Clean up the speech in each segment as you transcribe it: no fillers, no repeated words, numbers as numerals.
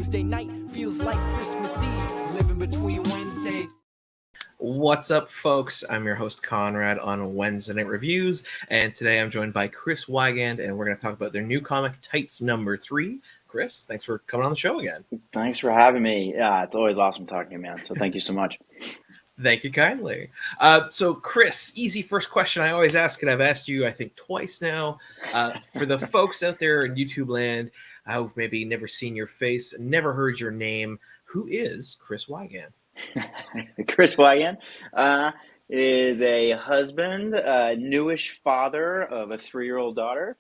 Tuesday night feels like Christmas Eve, living between Wednesdays. What's up, folks? I'm your host, Konrad, on Wednesday Night Reviews, and today I'm joined by Chris Wigand, and we're going to talk about their new comic, Tights number 3. Chris, thanks for coming on the show again. Thanks for having me. Yeah, it's always awesome talking to you, man, so thank you so much. Thank you kindly. So, Chris, easy first question I always ask, and I've asked you, I think, twice now. For the folks out there in YouTube land who've maybe never seen your face, never heard your name, who is Chris Wigand? Chris Wigand is a husband, newish father of a 3-year-old daughter.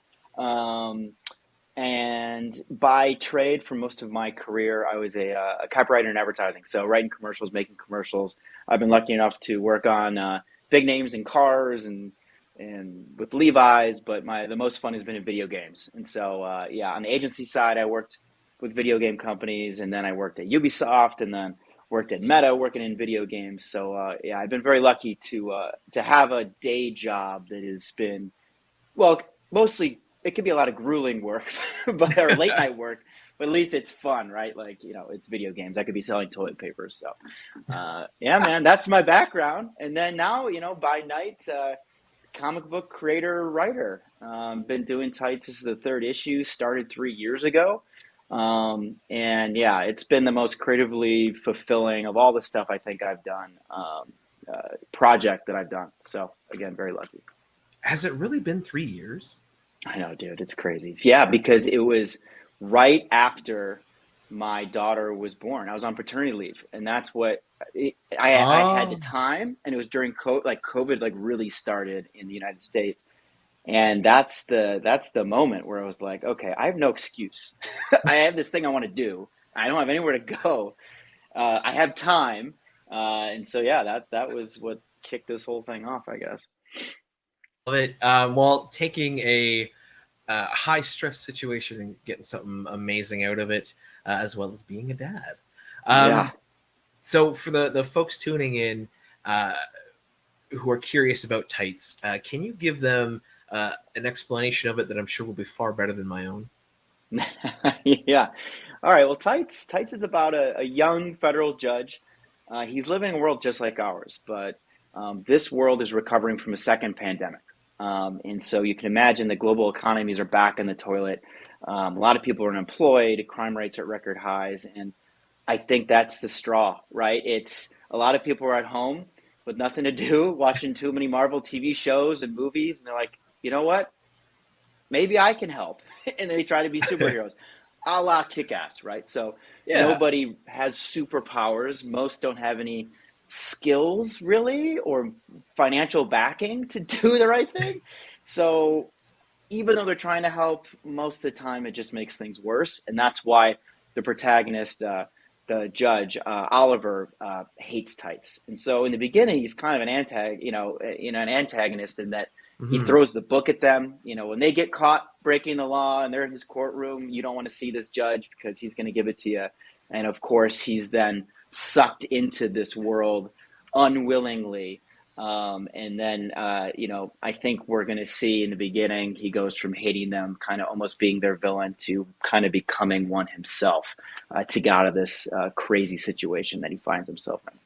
And by trade, for most of my career, I was a copywriter in advertising. So writing commercials, making commercials. I've been lucky enough to work on big names in cars and with Levi's, but the most fun has been in video games. And so, on the agency side, I worked with video game companies, and then I worked at Ubisoft, and then worked at Meta, working in video games. So, I've been very lucky to have a day job that has been, well, mostly it can be a lot of grueling work, but or late night work, but at least it's fun, right? Like, it's video games. I could be selling toilet paper. So, man, that's my background. And then now, by night, comic book creator, writer. Been doing Tights. This is the 3rd issue, started 3 years ago. It's been the most creatively fulfilling of all the stuff I think I've done, project that I've done. So again, very lucky. Has it really been 3 years? I know, dude, it's crazy. Yeah, because it was right after my daughter was born. I was on paternity leave, and that's what I had the time, and it was during COVID really started in the United States. And that's the moment where I was like, okay, I have no excuse. I have this thing I want to do. I don't have anywhere to go. I have time. And so, that was what kicked this whole thing off, I guess. Love it. Taking a high stress situation and getting something amazing out of it, as well as being a dad. So for the folks tuning in who are curious about Tights, can you give them an explanation of it that I'm sure will be far better than my own? Yeah. All right. Well, Tights is about a young federal judge. He's living in a world just like ours, but this world is recovering from a second pandemic. And so you can imagine the global economies are back in the toilet. A lot of people are unemployed, crime rates are at record highs. And I think that's the straw, right? It's a lot of people are at home with nothing to do, watching too many Marvel TV shows and movies. And they're like, you know what? Maybe I can help. And they try to be superheroes, a la Kick-Ass, right? So nobody has superpowers. Most don't have any skills really or financial backing to do the right thing. So even though they're trying to help, most of the time it just makes things worse. And that's why the protagonist, the judge, Oliver, hates Tights. And so in the beginning, he's kind of an antagonist in that he throws the book at them. When they get caught breaking the law and they're in his courtroom, you don't want to see this judge because he's going to give it to you. And of course, he's then sucked into this world unwillingly. And then, I think we're going to see in the beginning, he goes from hating them, kind of almost being their villain, to kind of becoming one himself to get out of this crazy situation that he finds himself in.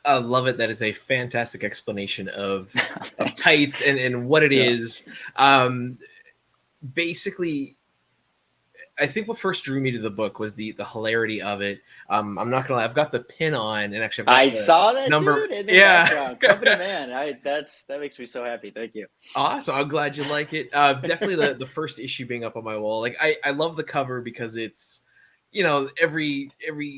I love it. That is a fantastic explanation of Tights and what it is. Basically, I think what first drew me to the book was the hilarity of it. I'm not gonna lie, I've got the pin on, and actually I saw that number. Dude, company man. That makes me so happy. Thank you. Awesome. I'm glad you like it. Definitely the first issue being up on my wall. Like I love the cover because it's, every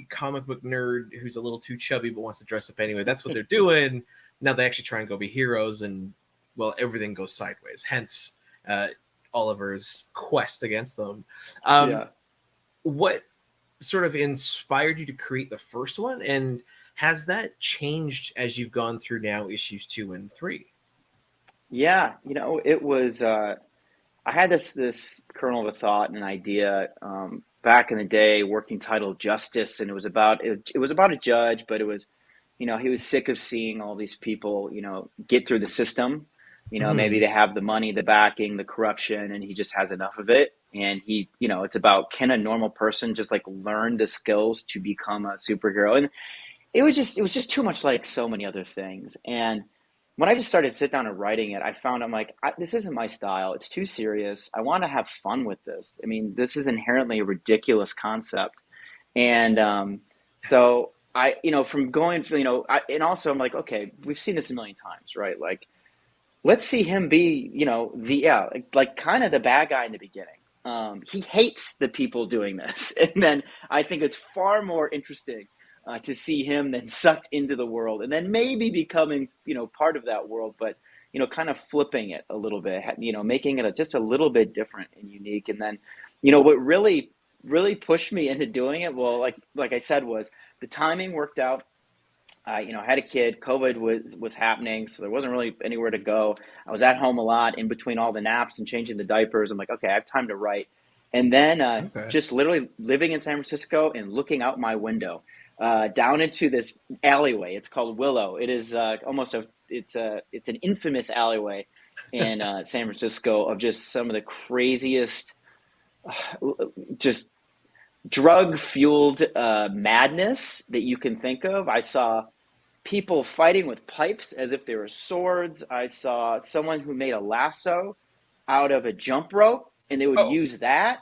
comic book nerd who's a little too chubby but wants to dress up anyway. That's what they're doing. Now they actually try and go be heroes, and everything goes sideways. Hence, Oliver's quest against them. What sort of inspired you to create the first one, and has that changed as you've gone through now issues 2 and 3? It was I had this kernel of a thought and an idea back in the day, working title Justice, and it was about a judge, but it was he was sick of seeing all these people get through the system Maybe they have the money, the backing, the corruption, and he just has enough of it. And it's about, can a normal person just like learn the skills to become a superhero? And it was just too much like so many other things. And when I just started sit down and writing it, I found I'm like, this isn't my style. It's too serious. I want to have fun with this. I mean, this is inherently a ridiculous concept. And so from going, and also I'm like, okay, we've seen this a million times, right? Like, let's see him be, like kind of the bad guy in the beginning. He hates the people doing this. And then I think it's far more interesting to see him then sucked into the world and then maybe becoming, part of that world, but, kind of flipping it a little bit, making it just a little bit different and unique. And then, what really, really pushed me into doing it, well, like I said, was the timing worked out. I had a kid, COVID was happening, so there wasn't really anywhere to go. I was at home a lot in between all the naps and changing the diapers. I'm like, okay, I have time to write. And then Okay. just literally living in San Francisco and looking out my window down into this alleyway. It's called Willow. It is it's an infamous alleyway in San Francisco of just some of the craziest, just drug-fueled madness that you can think of. I saw people fighting with pipes as if they were swords. I saw someone who made a lasso out of a jump rope, and they would use that.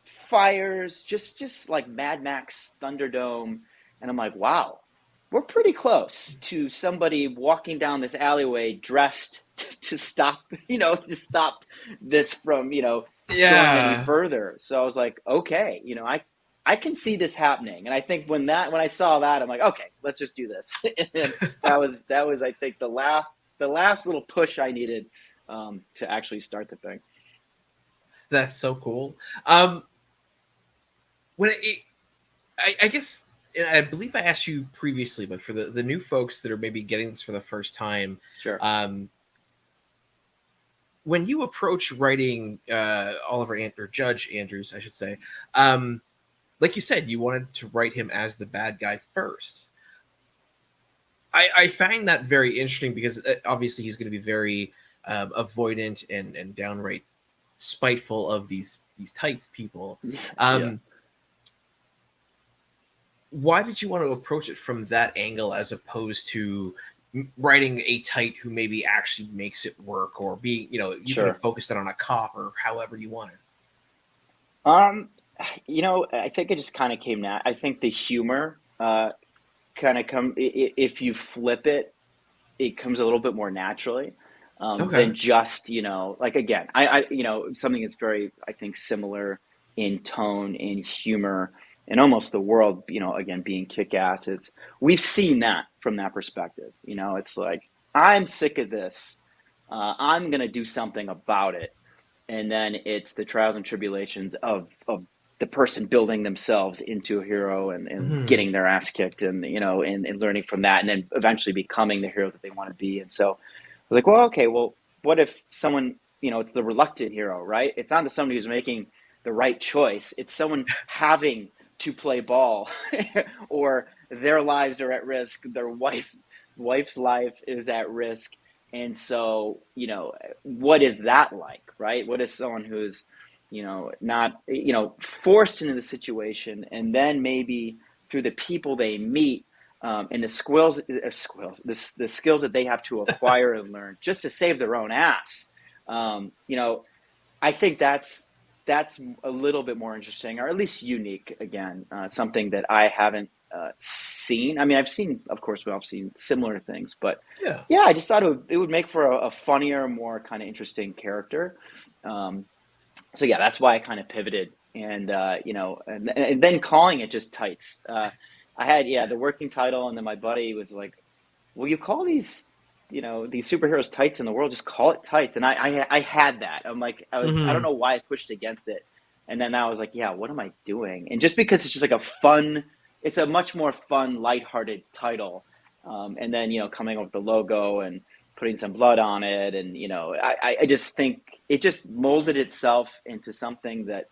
Fires, just like Mad Max Thunderdome. And I'm like, wow, we're pretty close to somebody walking down this alleyway dressed to stop, this from, going any further. So I was like, okay, I can see this happening. And I think when I saw that, I'm like, okay, let's just do this. And that was, I think the last little push I needed to actually start the thing. That's so cool. I guess, and I believe I asked you previously, but for the new folks that are maybe getting this for the first time, Sure. When you approach writing or Judge Andrews, I should say, like you said, you wanted to write him as the bad guy first. I find that very interesting because obviously he's going to be very avoidant and downright spiteful of these tights people. Yeah. Why did you want to approach it from that angle as opposed to writing a tight who maybe actually makes it work, or being, you Sure. could have focused it on a cop or however you wanted? I think it just kind of came I think the humor kind of if you flip it, it comes a little bit more naturally than just, like, again, I something that's very, I think, similar in tone and humor and almost the world, again, being kick-ass. We've seen that from that perspective. It's like, I'm sick of this. I'm going to do something about it. And then it's the trials and tribulations of the person building themselves into a hero and getting their ass kicked and, and learning from that, and then eventually becoming the hero that they want to be. And so I was like, well, okay, well, what if someone, it's the reluctant hero, right? It's not somebody who's making the right choice. It's someone having to play ball or their lives are at risk. Their wife's life is at risk. And so, what is that like, right? What is someone who's, not, forced into the situation, and then maybe through the people they meet and the skills that they have to acquire and learn just to save their own ass. I think that's a little bit more interesting, or at least unique. Again, something that I haven't seen. I mean, I've seen similar things, but yeah, I just thought it would make for a funnier, more kind of interesting character. So yeah, that's why I kind of pivoted, and and then calling it just Tights. I had the working title, and then my buddy was like, "Will you call these superheroes Tights in the world? Just call it Tights." And I had that. I'm like, I don't know why I pushed against it, and then I was like, yeah, what am I doing? And just because it's just like it's a much more fun, lighthearted title, and then coming up with the logo and putting some blood on it, and I just think it just molded itself into something that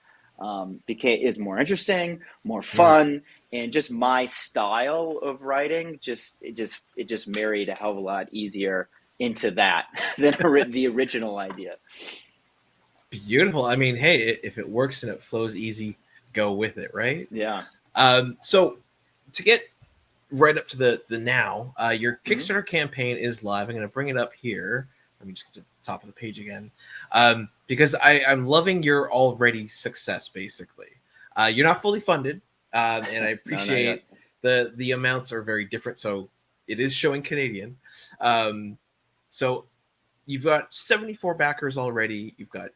is more interesting, more fun, and just my style of writing. It just married a hell of a lot easier into that than the original idea. Beautiful. I mean, hey, if it works and it flows easy, go with it, right? Yeah. So to get right up to the now, your Mm-hmm. Kickstarter campaign is live. I'm going to bring it up here. Let me just get to the top of the page again, because I'm loving your already success. Basically, you're not fully funded, and I appreciate the amounts are very different. So it is showing Canadian. So you've got 74 backers already. You've got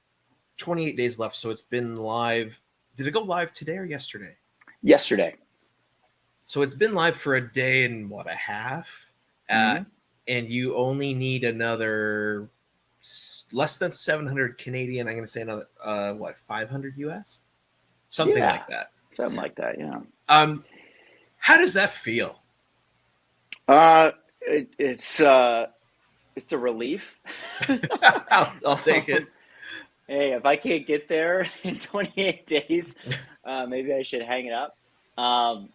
28 days left. So it's been live. Did it go live today or yesterday? Yesterday. So it's been live for a day and what, a half? Mm-hmm. And you only need another less than 700 Canadian. I'm going to say another, 500 US? Something like that. Something like that, yeah. How does that feel? It's a relief. I'll take it. Hey, if I can't get there in 28 days, maybe I should hang it up. But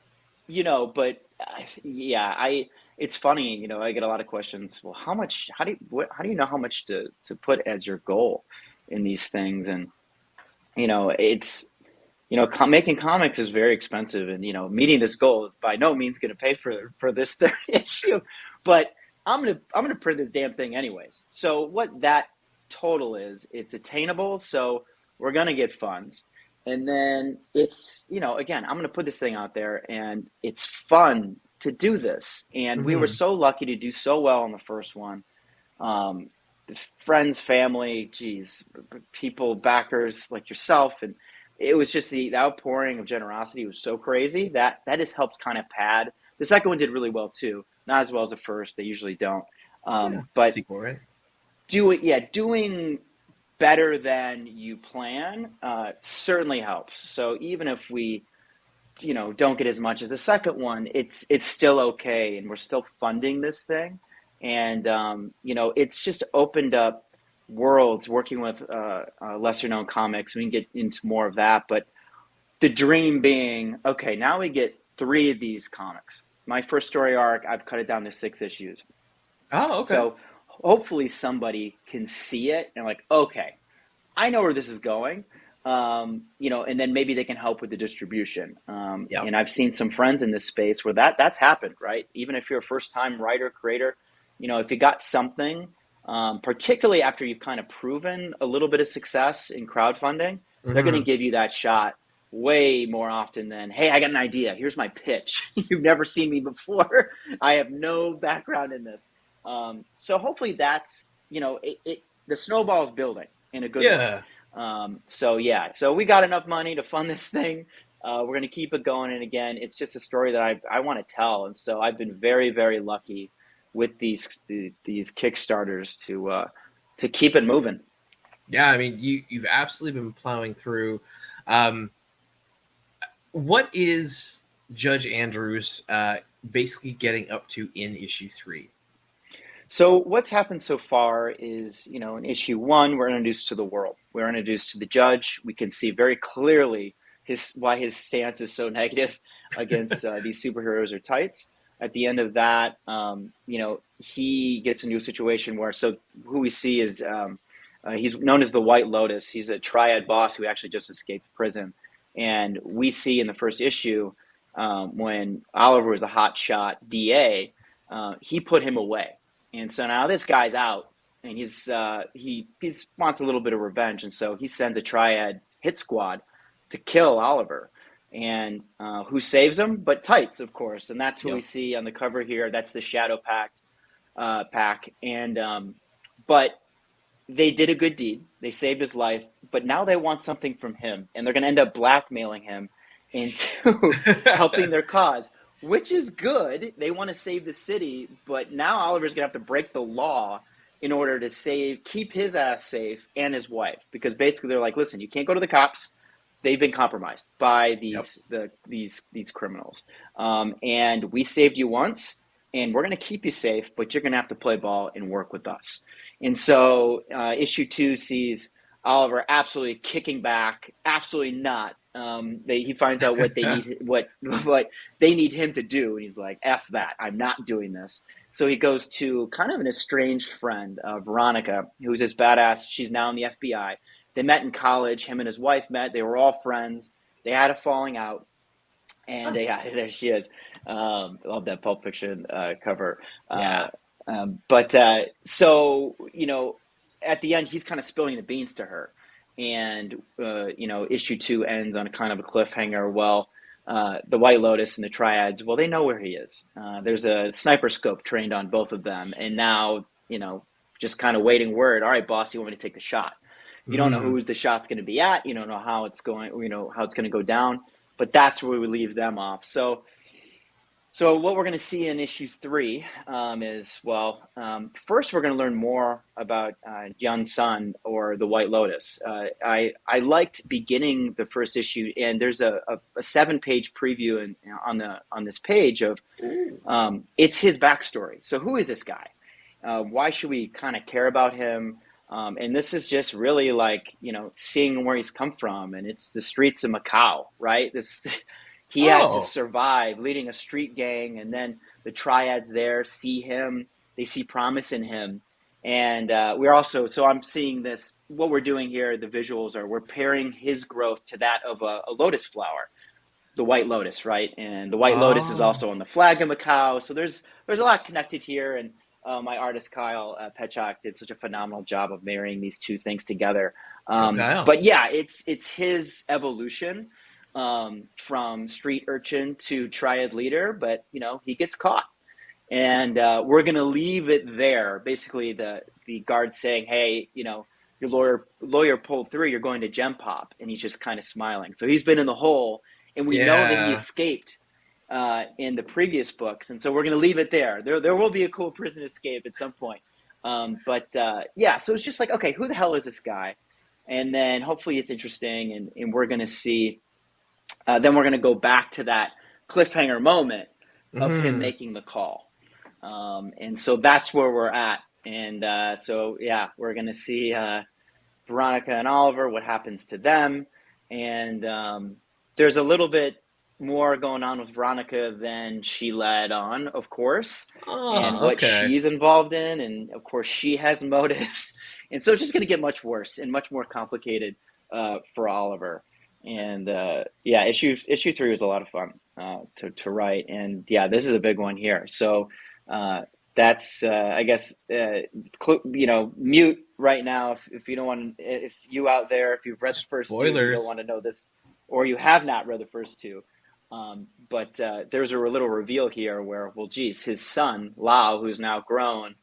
it's funny, I get a lot of questions. Well, how do you know how much to put as your goal in these things? And, it's, making comics is very expensive, and, meeting this goal is by no means going to pay for this third issue, but I'm going to print this damn thing anyways. So what that total is, it's attainable. So we're going to get funds. And then it's, again, I'm going to put this thing out there, and it's fun to do this. And we were so lucky to do so well on the first one. Friends, family, people, backers like yourself. And it was just the outpouring of generosity was so crazy that has helped kind of pad. The second one did really well too. Not as well as the first. They usually don't. But sequel, right? Doing better than you plan certainly helps. So even if we, don't get as much as the second one, it's still okay, and we're still funding this thing. And it's just opened up worlds working with lesser known comics. We can get into more of that, but the dream being, okay, now we get 3 of these comics. My first story arc, I've cut it down to 6 issues. Oh, okay. So hopefully somebody can see it and like, okay, I know where this is going, and then maybe they can help with the distribution. And I've seen some friends in this space where that's happened, right? Even if you're a first-time writer, creator, if you got something, particularly after you've kind of proven a little bit of success in crowdfunding, they're going to give you that shot way more often than, hey, I got an idea. Here's my pitch. You've never seen me before. I have no background in this. So hopefully that's, the snowball's building in a good way. So we got enough money to fund this thing. We're going to keep it going. And again, it's just a story that I want to tell. And so I've been very, very lucky with these Kickstarters to keep it moving. Yeah. I mean, you've absolutely been plowing through. What is Judge Andrews basically getting up to in issue 3? So what's happened so far is, in issue 1, we're introduced to the world. We're introduced to the judge. We can see very clearly why his stance is so negative against these superheroes or tights. At the end of that, he gets into a situation where, so who we see is, he's known as the White Lotus. He's a triad boss who actually just escaped prison. And we see in the first issue, when Oliver was a hotshot DA, he put him away. And so now this guy's out, and he wants a little bit of revenge, and so he sends a triad hit squad to kill Oliver. And who saves him? But Tights, of course, and that's who we see on the cover here. That's the Shadow Pack. And but they did a good deed. They saved his life, but now they want something from him, and they're going to end up blackmailing him into helping their cause. Which is good. They want to save the city, but now Oliver's going to have to break the law in order to keep his ass safe and his wife. Because basically they're like, listen, you can't go to the cops. They've been compromised by these criminals. And we saved you once, and we're going to keep you safe, but you're going to have to play ball and work with us. And so issue 2 sees Oliver absolutely kicking back, absolutely not. He finds out what they need, what they need him to do, and he's like, "F that! I'm not doing this." So he goes to kind of an estranged friend, Veronica, who's this badass. She's now in the FBI. They met in college. Him and his wife met. They were all friends. They had a falling out, and there she is. Love that Pulp Fiction cover. Yeah. So at the end, he's kind of spilling the beans to her, and issue 2 ends on kind of a cliffhanger. Well, the White Lotus and the Triads, well, they know where he is. There's a sniper scope trained on both of them, and now just kind of waiting word. All right, boss, you want me to take the shot? You don't know who the shot's going to be at. You don't know how it's going. How it's going to go down. But that's where we leave them off. So what we're going to see in issue 3 is, first we're going to learn more about Yun Sun, or the White Lotus. I liked beginning the first issue, and there's a 7-page preview on this page of it's his backstory. So who is this guy? Why should we kind of care about him? And this is just really like, seeing where he's come from, and it's the streets of Macau, right? He had to survive leading a street gang, and then the Triads there see him, they see promise in him. And so I'm seeing this, what we're doing here, the visuals we're pairing his growth to that of a lotus flower, the White Lotus, right? And the White Lotus is also on the flag of Macau. So there's a lot connected here. And my artist, Kyle Petchak, did such a phenomenal job of marrying these two things together. But yeah, it's his evolution from street urchin to triad leader, but he gets caught, and we're gonna leave it there. Basically, the guard saying, "Hey, your lawyer pulled through. You're going to Gem Pop," and he's just kind of smiling. So he's been in the hole, and we know that he escaped in the previous books, and so we're gonna leave it there. There will be a cool prison escape at some point, so it's just like, okay, who the hell is this guy? And then hopefully it's interesting, and we're gonna see. Then we're going to go back to that cliffhanger moment of him making the call. And so that's where we're at. And we're going to see Veronica and Oliver, what happens to them. And there's a little bit more going on with Veronica than she led on, of course, and what she's involved in. And, of course, she has motives. And so it's just going to get much worse and much more complicated for Oliver. And issue 3 was a lot of fun to write, and this is a big one here. So that's I guess mute right now if you don't want. If you out there, if you've read the first 2, you don't want to know this, or you have not read the first 2. But there's a little reveal here where, his son Lau, who's now grown,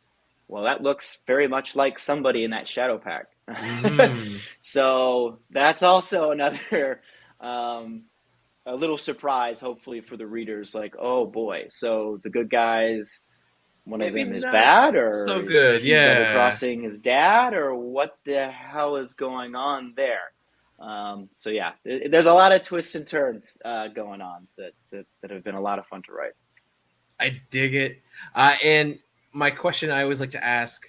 that looks very much like somebody in that Shadow Pack. So that's also another a little surprise, hopefully, for the readers. Like, oh boy, so the good guys, one of them is bad, or so good, double crossing his dad, or what the hell is going on there? There's a lot of twists and turns going on that have been a lot of fun to write. I dig it. And my question I always like to ask,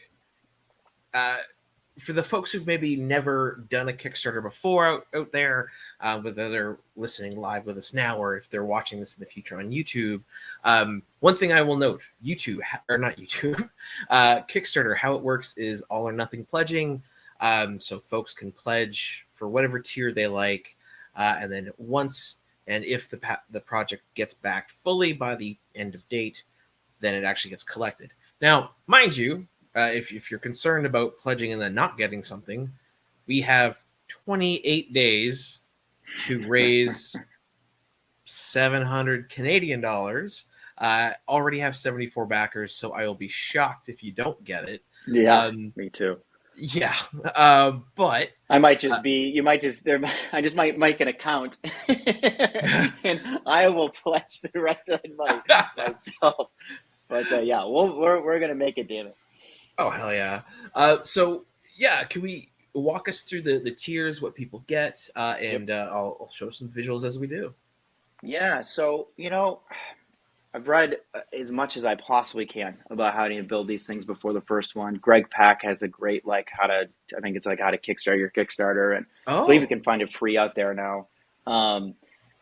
for the folks who've maybe never done a Kickstarter before out there, whether they're listening live with us now or if they're watching this in the future on YouTube, one thing I will note, Kickstarter, how it works is all or nothing pledging. So folks can pledge for whatever tier they like. And then once and if the project gets backed fully by the end of date, then it actually gets collected. Now, mind you, if you're concerned about pledging and then not getting something, we have 28 days to raise 700 Canadian dollars. Already have 74 backers, so I will be shocked if you don't get it. Yeah, me too. Yeah, but I might just I just might make an account, and I will pledge the rest of the money myself. But we're gonna make it, damn it. Oh, hell yeah. Can we walk us through the tiers, what people get, and I'll show some visuals as we do. Yeah, so, I've read as much as I possibly can about how to build these things before the first one. Greg Pak has a great I think it's like how to kickstart your Kickstarter, and I believe you Oh, can find it free out there now.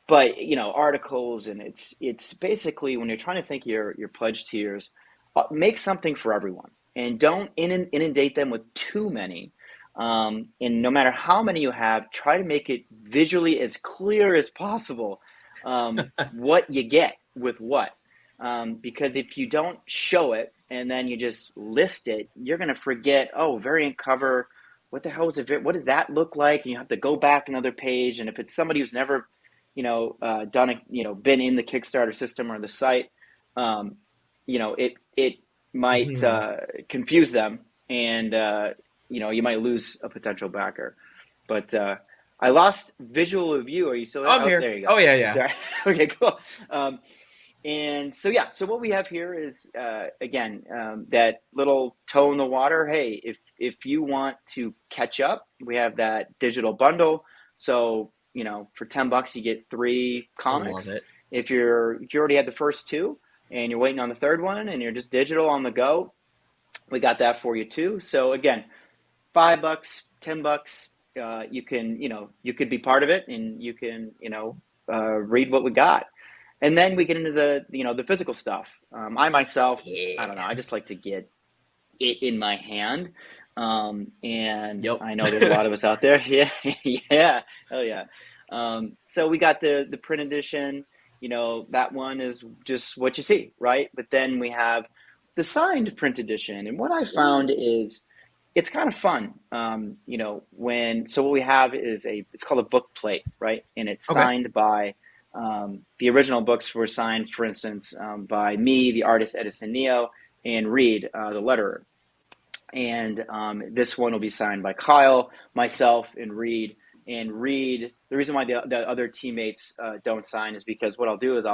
But articles, and it's basically when you're trying to think your pledge tiers, make something for everyone, and don't inundate them with too many. And no matter how many you have, try to make it visually as clear as possible what you get with what. Because if you don't show it and then you just list it, you're going to forget, oh, variant cover, what the hell is it? What does that look like? And you have to go back another page. And if it's somebody who's never, done it, been in the Kickstarter system or the site, it might confuse them, and you might lose a potential backer. But I lost visual of you. Are you still there? I'm here. There you go. Oh, yeah. Sorry. Okay, cool. And so so what we have here is that little toe in the water. Hey, if you want to catch up, we have that digital bundle. So for $10 you get 3 comics. I love it. If you already had the first 2 and you're waiting on the third one and you're just digital on the go, we got that for you too. So again, $5, $10, you can you could be part of it, and you can read what we got. And then we get into the physical stuff. I myself, I don't know, I just like to get it in my hand. And Yep. I know there's a lot of us out there. Yeah, yeah, oh yeah. So we got the print edition. That one is just what you see, right? But then we have the signed print edition, and what I found is it's kind of fun. What we have is it's called a book plate, right? And it's signed by. The original books were signed, for instance, by me, the artist Edison Neo, and Reed, the letterer. And this one will be signed by Kyle, myself, and Reed. And Reed, the reason why the other teammates don't sign is because what I'll do is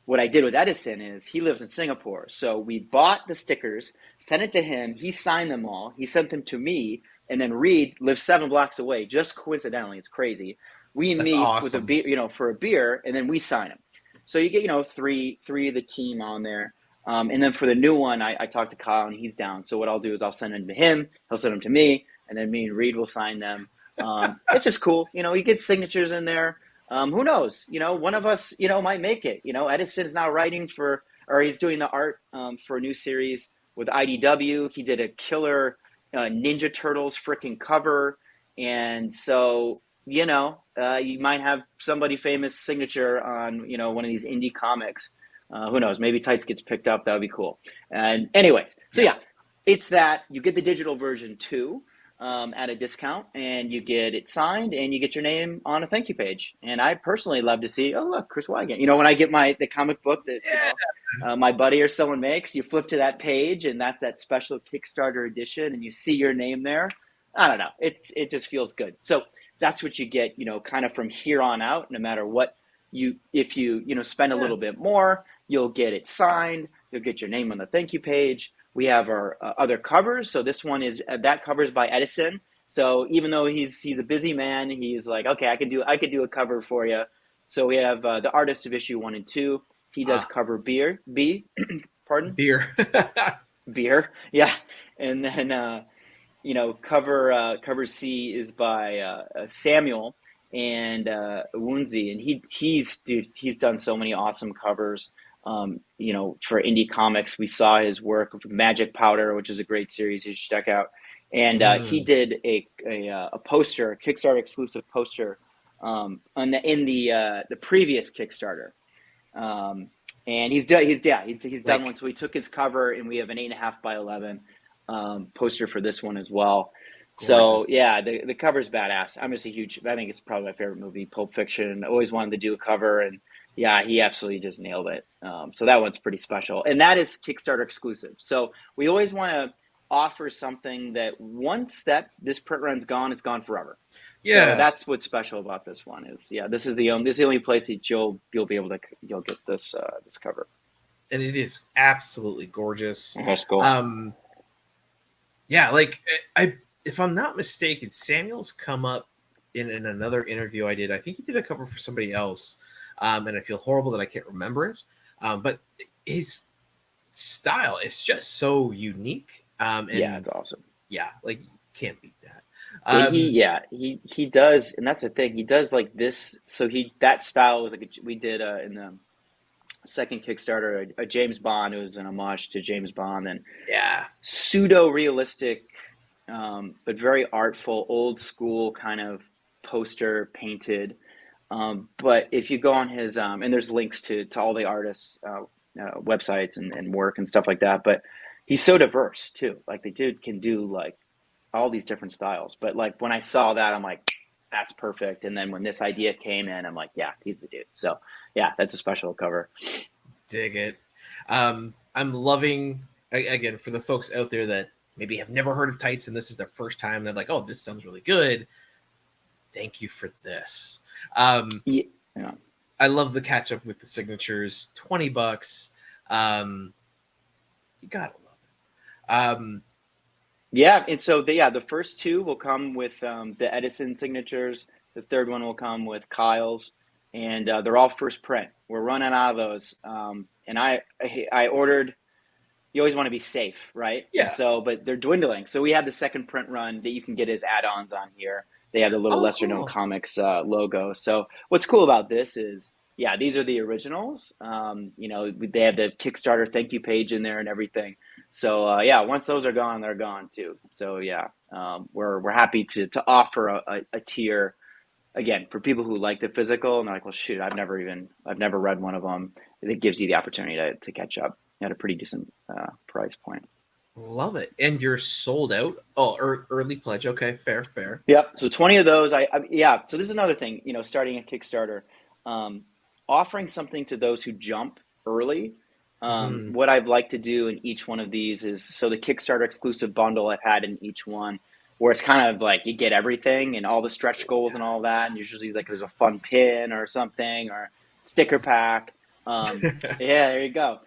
what I did with Edison is he lives in Singapore. So we bought the stickers, sent it to him. He signed them all. He sent them to me. And then Reed lives 7 blocks away, just coincidentally. It's crazy. We That's meet awesome. with a beer, for a beer, and then we sign them. So you get, three of the team on there. And then for the new one, I talked to Kyle, and he's down. So what I'll do is I'll send them to him. He'll send them to me, and then me and Reed will sign them. It's just cool. You get signatures in there. Who knows? One of us, might make it. Edison's now writing he's doing the art for a new series with IDW. He did a killer Ninja Turtles freaking cover. And so, you might have somebody famous signature on, one of these indie comics. Who knows? Maybe Tights gets picked up. That would be cool. And anyways, so yeah, it's that. You get the digital version too. At a discount, and you get it signed, and you get your name on a thank you page. And I personally love to see, oh look, Chris Weigand. When I get the comic book that my buddy or someone makes, you flip to that page, and that's that special Kickstarter edition, and you see your name there. I don't know, it just feels good. So that's what you get, kind of from here on out. No matter what if you spend a little bit more, you'll get it signed. You'll get your name on the thank you page. We have our other covers. So this one is that cover's by Edison. So even though he's a busy man, he's like, okay, I could do a cover for you. So we have the artist of issue 1 and 2. He does cover B, pardon? Beer. Beer, yeah. And then cover C is by Samuel and Woonzi, and he's done so many awesome covers. For indie comics, we saw his work with Magic Powder, which is a great series you should check out. And he did a poster, a Kickstarter exclusive poster, in the previous Kickstarter. And he's done one. So we took his cover, and we have an 8.5 by 11 poster for this one as well. Gorgeous. So yeah, the cover's badass. I think it's probably my favorite movie, Pulp Fiction. I always wanted to do a cover, and yeah, he absolutely just nailed it. So that one's pretty special. And that is Kickstarter exclusive. So we always want to offer something that once this print run's gone, it's gone forever. Yeah. So that's what's special about this one is, this is the only place that you'll be able to, you'll get this cover. And it is absolutely gorgeous. That's cool. If I'm not mistaken, Samuel's come up in another interview I did. I think he did a cover for somebody else. And I feel horrible that I can't remember it. But his style is just so unique. Yeah, And it's awesome. yeah, like can't beat that. And Um, he does, and that's the thing. He does like this. So that style was like we did in the second Kickstarter a James Bond. It was an homage to James Bond and yeah, pseudo realistic, but very artful, old school kind of poster painted. But if you go on his and there's links to all the artists' websites and work and stuff like that. But he's so diverse too. Like the dude can do like all these different styles. But like when I saw that, I'm like, that's perfect. And then when this idea came in, I'm like, yeah, he's the dude. So yeah, that's a special cover. dig it. I'm loving again for the folks out there that maybe have never heard of tights and this is their first time. They're like, oh, this sounds really good. Thank you for this. Yeah. I love the catch up with the signatures. $20. You gotta love it. Yeah, and so the first two will come with the Edison signatures. The third one will come with Kyle's, and they're all first print. We're running out of those, and I ordered. You always want to be safe, right? Yeah. And so, but they're dwindling. So we have the second print run that you can get as add-ons on here. They have the little lesser known comics logo. So what's cool about this is, yeah, these are the originals. You know, they have the Kickstarter thank you page in there and everything. So yeah, once those are gone, they're gone too. So yeah, we're happy to offer a tier again for people who like the physical and they're like, well, shoot, I've never read one of them. It gives you the opportunity to catch up at a pretty decent price point. Love it. And you're sold out. Oh, early pledge. Okay, fair. Yep. So 20 of those. Yeah. So this is another thing. You know, starting a Kickstarter, offering something to those who jump early. What I'd like to do in each one of these is so the Kickstarter exclusive bundle I've had in each one, where it's kind of like you get everything and all the stretch goals and all that, and usually like there's a fun pin or something or sticker pack. Yeah, there you go.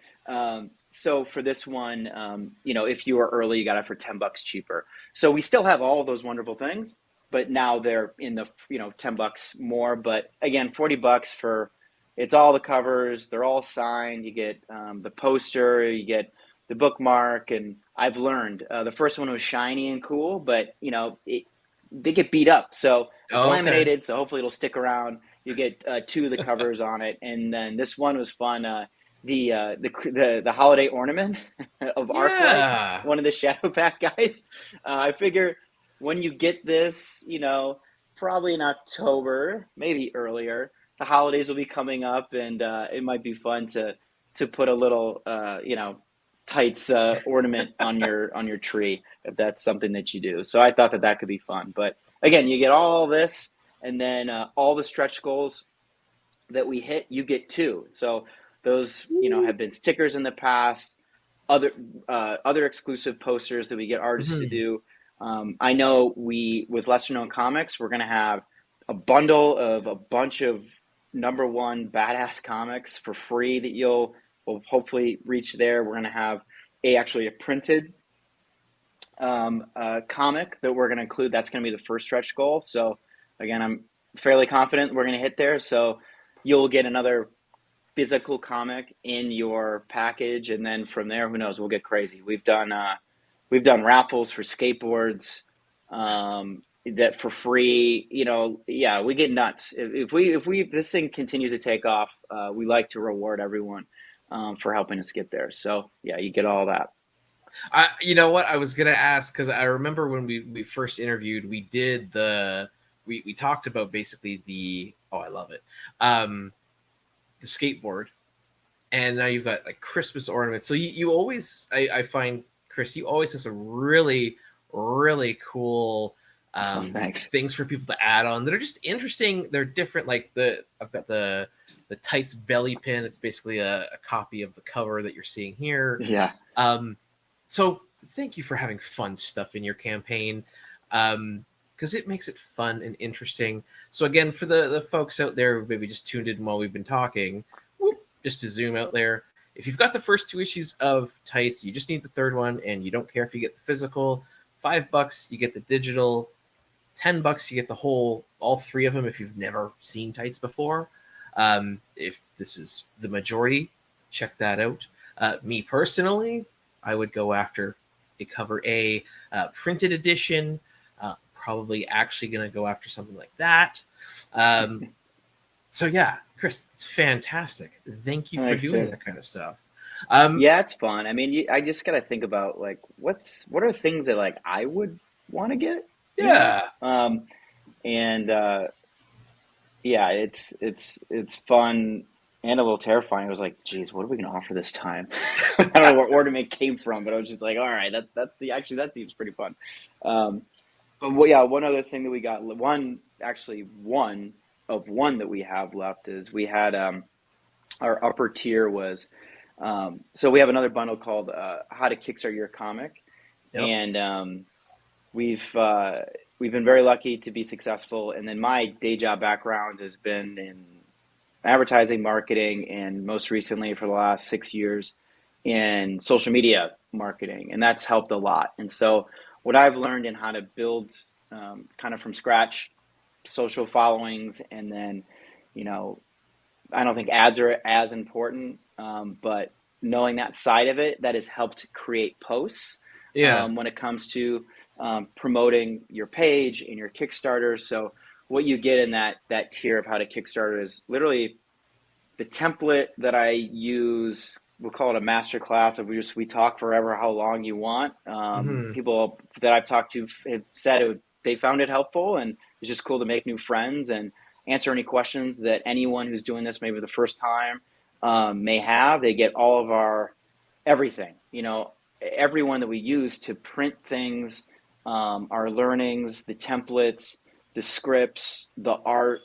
So for this one, you know, if you were early, you got it for $10 cheaper. So we still have all of those wonderful things, but now they're in the, you know, $10 more. But again, $40 for, it's all the covers. They're all signed. You get the poster, you get the bookmark. And I've learned the first one was shiny and cool, but you know, they get beat up. So it's laminated. So hopefully it'll stick around. You get two of the covers on it. And then this one was fun. The holiday ornament of Arclight, one of the Shadow Pack guys. I figure when you get this, you know, probably in October, maybe earlier, the holidays will be coming up, and it might be fun to put a little, you know, tights ornament on your tree if that's something that you do. So I thought that could be fun. But again, you get all this, and then all the stretch goals that we hit, you get two. So those, you know, have been stickers in the past, other exclusive posters that we get artists to do. I know with lesser known comics, we're going to have a bundle of a bunch of #1 badass comics for free that will hopefully reach there. We're going to have actually a printed comic that we're going to include. That's going to be the first stretch goal. So again, I'm fairly confident we're going to hit there. So you'll get another physical comic in your package, and then from there, who knows? We'll get crazy. We've done raffles for skateboards that for free. You know, yeah, we get nuts. If this thing continues to take off, we like to reward everyone for helping us get there. So yeah, you get all that. You know what? I was gonna ask because I remember when we first interviewed, we talked about basically I love it. The skateboard, and now you've got like Christmas ornaments. So you always, I find, Chris, you always have some really, really cool things for people to add on that are just interesting. They're different. Like I've got the tights belly pin. It's basically a copy of the cover that you're seeing here. Yeah. So thank you for having fun stuff in your campaign. Because it makes it fun and interesting. So again, for the folks out there who maybe just tuned in while we've been talking, just to zoom out there, if you've got the first 2 issues of Tights, you just need the third one, and you don't care if you get the physical. $5, you get the digital. $10, you get all 3 of them if you've never seen Tights before. If this is the majority, check that out. Me personally, I would go after a cover A printed edition. Probably actually going to go after something like that. So yeah, Chris, it's fantastic. Thank you for Thanks, doing Jay. that kind of stuff. Yeah, it's fun. I mean, I just gotta think about like what are things that like I would want to get, you know? Yeah. And yeah, it's fun and a little terrifying. I was like, geez, what are we gonna offer this time? I don't know where Ornament came from, but I was just like, all right, that's the actually that seems pretty fun. Um, but yeah, one other thing that we got, one that we have left is we had our upper tier was so we have another bundle called How to Kickstart Your Comic, Yep. and we've uh, we've been very lucky to be successful. And then my day job background has been in advertising, marketing, and most recently for the last 6 years in social media marketing, and that's helped a lot. And so what I've learned in how to build kind of from scratch social followings, and then you know I don't think ads are as important, but knowing that side of it, that has helped create posts Yeah. when it comes to promoting your page and your Kickstarter. So what you get in that tier of How to Kickstarter is literally the template that I use. We'll call it a master class. Of we talk forever, how long you want. Hmm. People that I've talked to have said they found it helpful, and it's just cool to make new friends and answer any questions that anyone who's doing this maybe the first time may have. They get all of our everything, everyone that we use to print things, our learnings, the templates, the scripts, the art,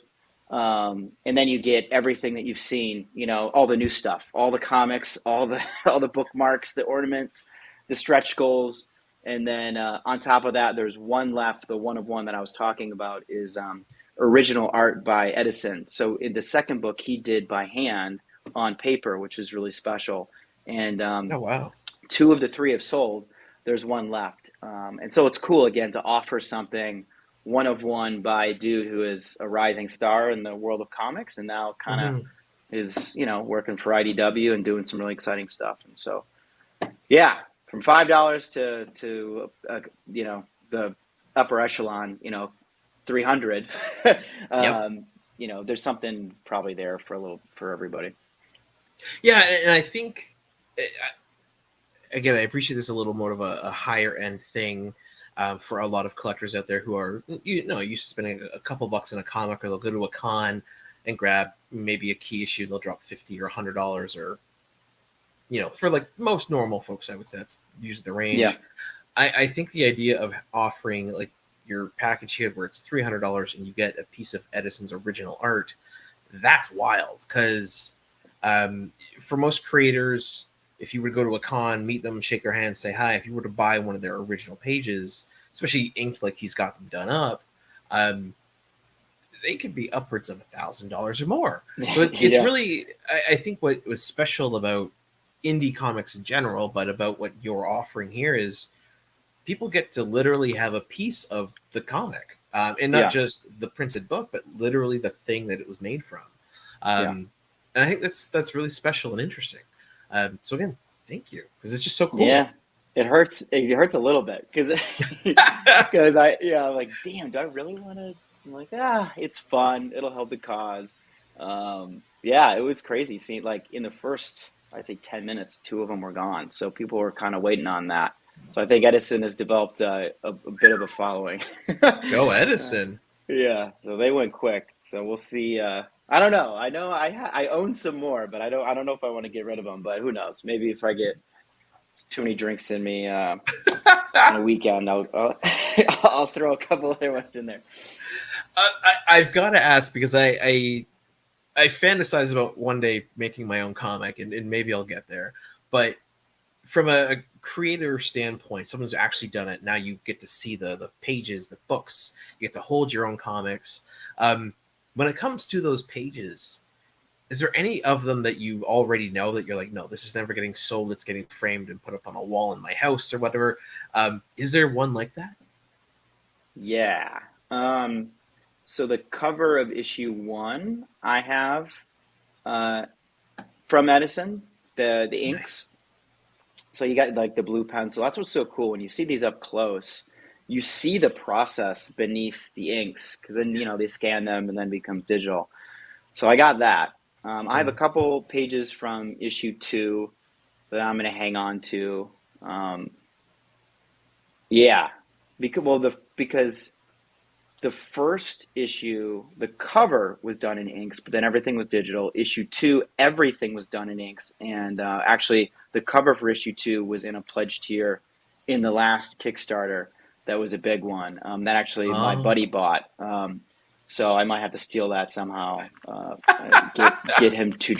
and then you get everything that you've seen, all the new stuff, all the comics, all the all the bookmarks, the ornaments, the stretch goals, and then on top of that, there's one left. The one of one that I was talking about is original art by Edison. So in the second book, he did by hand on paper, which is really special. And Oh wow. two of the three have sold. There's one left, and so it's cool again to offer something one of one by a dude who is a rising star in the world of comics, and now kind of Hmm. is working for IDW and doing some really exciting stuff. And so yeah, from $5 to the upper echelon, 300. Yep. There's something probably there for everybody. Yeah, and I think again, I appreciate this a little more of a higher end thing for a lot of collectors out there who are used to spending a couple bucks on a comic, or they'll go to a con and grab maybe a key issue. They'll drop $50 or $100, or for like most normal folks, I would say that's usually the Yeah, range. I think the idea of offering like your package here where it's $300 and you get a piece of Edison's original art, that's wild. Because for most creators, if you were to go to a con, meet them, shake their hand, say hi, if you were to buy one of their original pages, especially inked like he's got them done up, um, they could be upwards of $1,000 or more. So it's yeah, really, I think what was special about indie comics in general, but about what you're offering here is people get to literally have a piece of the comic, and not yeah, just the printed book, but literally the thing that it was made from. yeah, And I think that's really special and interesting. So again, thank you, because it's just so cool. yeah. It hurts. It hurts a little bit because I'm like, damn, do I really want to? I'm like, it's fun. It'll help the cause. Yeah, it was crazy seeing like in the first, I'd say 10 minutes, two of them were gone. So people were kind of waiting on that. So I think Edison has developed a bit of a following. Go Edison. Yeah, so they went quick. So we'll see. I don't know. I know I own some more, but I don't know if I want to get rid of them. But who knows? Maybe if I get too many drinks in me on a weekend, I'll I'll throw a couple other ones in there. I've got to ask, because I fantasize about one day making my own comic, and maybe I'll get there. But from a creator standpoint, someone's actually done it. Now you get to see the pages, the books. You get to hold your own comics. When it comes to those pages, is there any of them that you already know that you're like, no, this is never getting sold, it's getting framed and put up on a wall in my house or whatever? Is there one like that? Yeah. So the cover of issue one I have uh, from Edison, the inks. Nice. So you got like the blue pencil. That's what's so cool when you see these up close. You see the process beneath the inks because then they scan them and then becomes digital. So I got that. I have a Mm. couple pages from issue 2 that I'm going to hang on to. Um, yeah, because the first issue, the cover was done in inks, but then everything was digital. Issue 2, everything was done in inks, and actually, the cover for issue 2 was in a pledge tier in the last Kickstarter. That was a big one. That actually my Oh. buddy bought. So I might have to steal that somehow. Get him to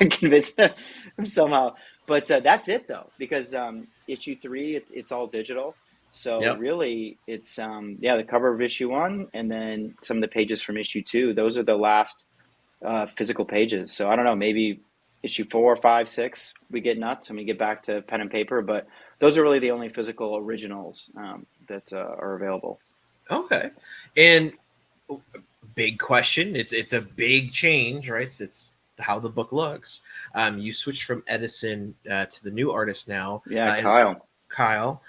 convince him somehow. But that's it though, because issue 3 it's all digital. So Yep. really, it's the cover of issue 1, and then some of the pages from issue 2. Those are the last physical pages. So I don't know, maybe issue 4, 5, 6, we get nuts and we get back to pen and paper. But those are really the only physical originals that are available. Okay. And big question. It's a big change, right? It's how the book looks. You switched from Edison to the new artist now. Yeah, Kyle. Kyle.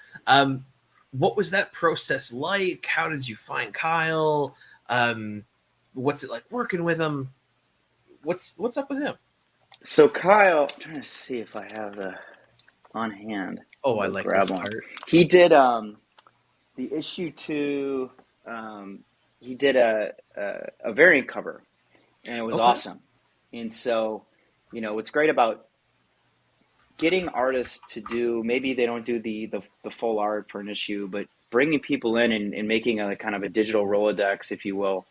What was that process like? How did you find Kyle? What's it like working with him? What's up with him? So Kyle, I'm trying to see if I have on hand. Oh, I like this part. He did the issue 2. He did a variant cover, and it was awesome. And so, what's great about getting artists to do, maybe they don't do the full art for an issue, but bringing people in and making a kind of a digital Rolodex, if you will,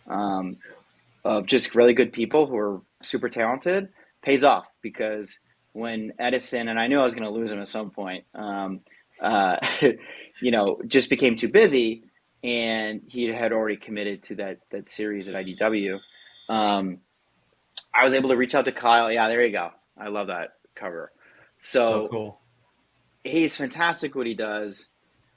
of just really good people who are super talented pays off. Because when Edison, and I knew I was going to lose him at some point, just became too busy, and he had already committed to that series at IDW. I was able to reach out to Kyle. Yeah, there you go. I love that cover. So cool. He's fantastic what he does.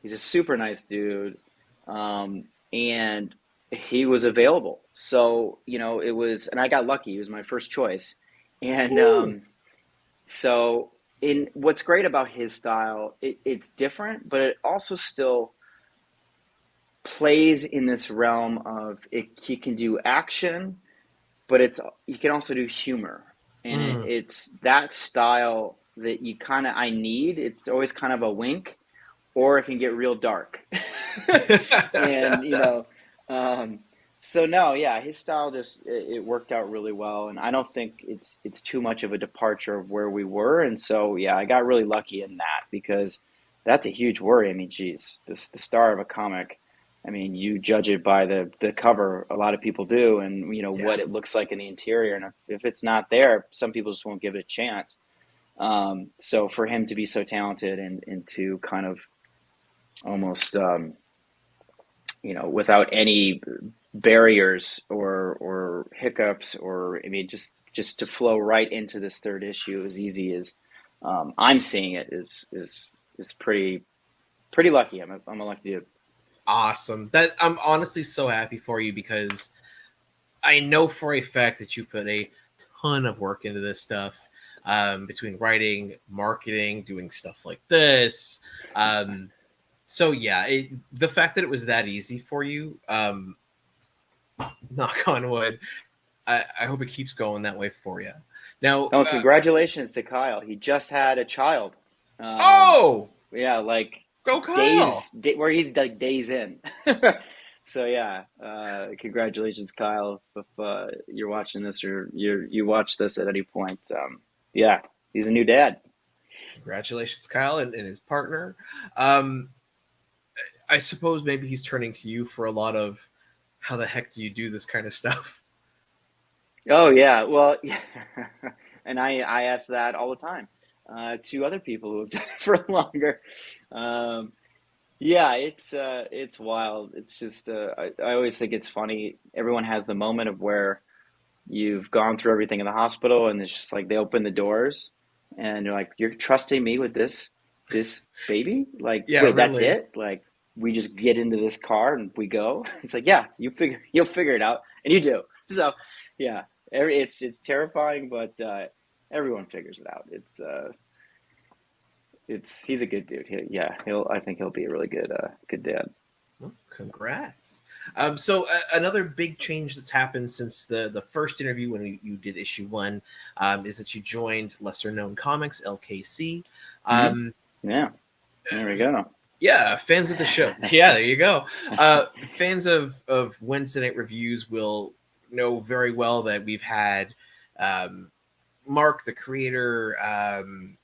He's a super nice dude. And he was available. So, it was, and I got lucky. He was my first choice. And so what's great about his style, it's different, but it also still plays in this realm of he can do action, but he can also do humor. And it's that style that I need. It's always kind of a wink, or it can get real dark. And, so no, yeah, his style it worked out really well. And I don't think it's too much of a departure of where we were. And so, yeah, I got really lucky in that, because that's a huge worry. I mean, geez, the star of a comic, I mean, you judge it by the cover. A lot of people do, and what it looks like in the interior. And if it's not there, some people just won't give it a chance. So for him to be so talented and to kind of almost, without any barriers or hiccups, or I mean, just to flow right into this third issue as easy as I'm seeing it is pretty lucky. I'm a lucky dude. Awesome. That I'm honestly so happy for you, because I know for a fact that you put a ton of work into this stuff, between writing, marketing, doing stuff like this. So yeah, the fact that it was that easy for you, knock on wood, I hope it keeps going that way for you. Now, congratulations to Kyle. He just had a child. Yeah, like go Kyle. Where he's like days in. So yeah, congratulations, Kyle. If you're watching this, or you watch this at any point, yeah, he's a new dad. Congratulations, Kyle, and his partner. I suppose maybe he's turning to you for a lot of, how the heck do you do this kind of stuff? Oh yeah, well, and I ask that all the time to other people who have done it for longer. Yeah, it's wild. It's just I always think it's funny. Everyone has the moment of where you've gone through everything in the hospital, and it's just like they open the doors, and you're like, "You're trusting me with this baby? Like, Yeah, wait, really. that's it? Like, we just get into this car and we go?" It's like, yeah, you'll figure it out, and you do. So, yeah, it's terrifying, but everyone figures it out. he's a good dude. I think he'll be a really good dad. Well, congrats. Another big change that's happened since the first interview when you did issue 1 is that you joined Lesser Known Comics, LKC. Yeah, there we go. Yeah, fans of the show. Yeah, there you go. Fans of Wednesday Night Reviews will know very well that we've had Mark, the creator.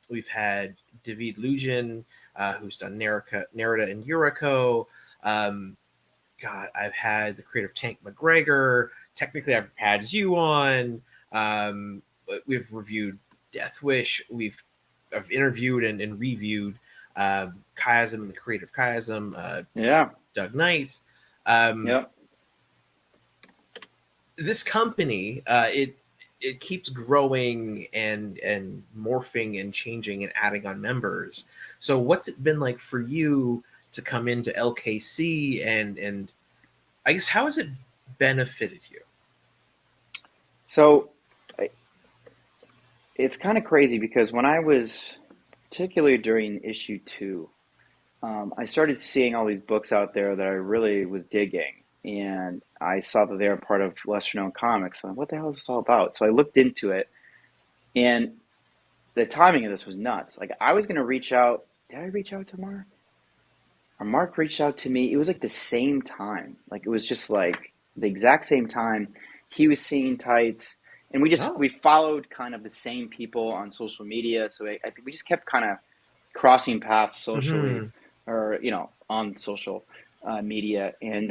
We've had David Lujan, who's done Narita and Yuriko. God, I've had the creator of Tank McGregor. Technically, I've had you on. We've reviewed Death Wish. I've interviewed and reviewed Chiasm, the creative Chiasm. Doug Knight. This company, it keeps growing and morphing and changing and adding on members. So what's it been like for you to come into LKC and I guess how has it benefited you? So it's kind of crazy because when I was, particularly during issue 2, I started seeing all these books out there that I really was digging. And I saw that they were part of Lesser Known Comics. I'm like, what the hell is this all about? So I looked into it, and the timing of this was nuts. Like, I was going to reach out. Did I reach out to Mark? Or Mark reached out to me. It was like the same time. Like, it was just like the exact same time. He was seeing Tights, and we followed kind of the same people on social media. So I think we just kept kind of crossing paths socially, or on social media. And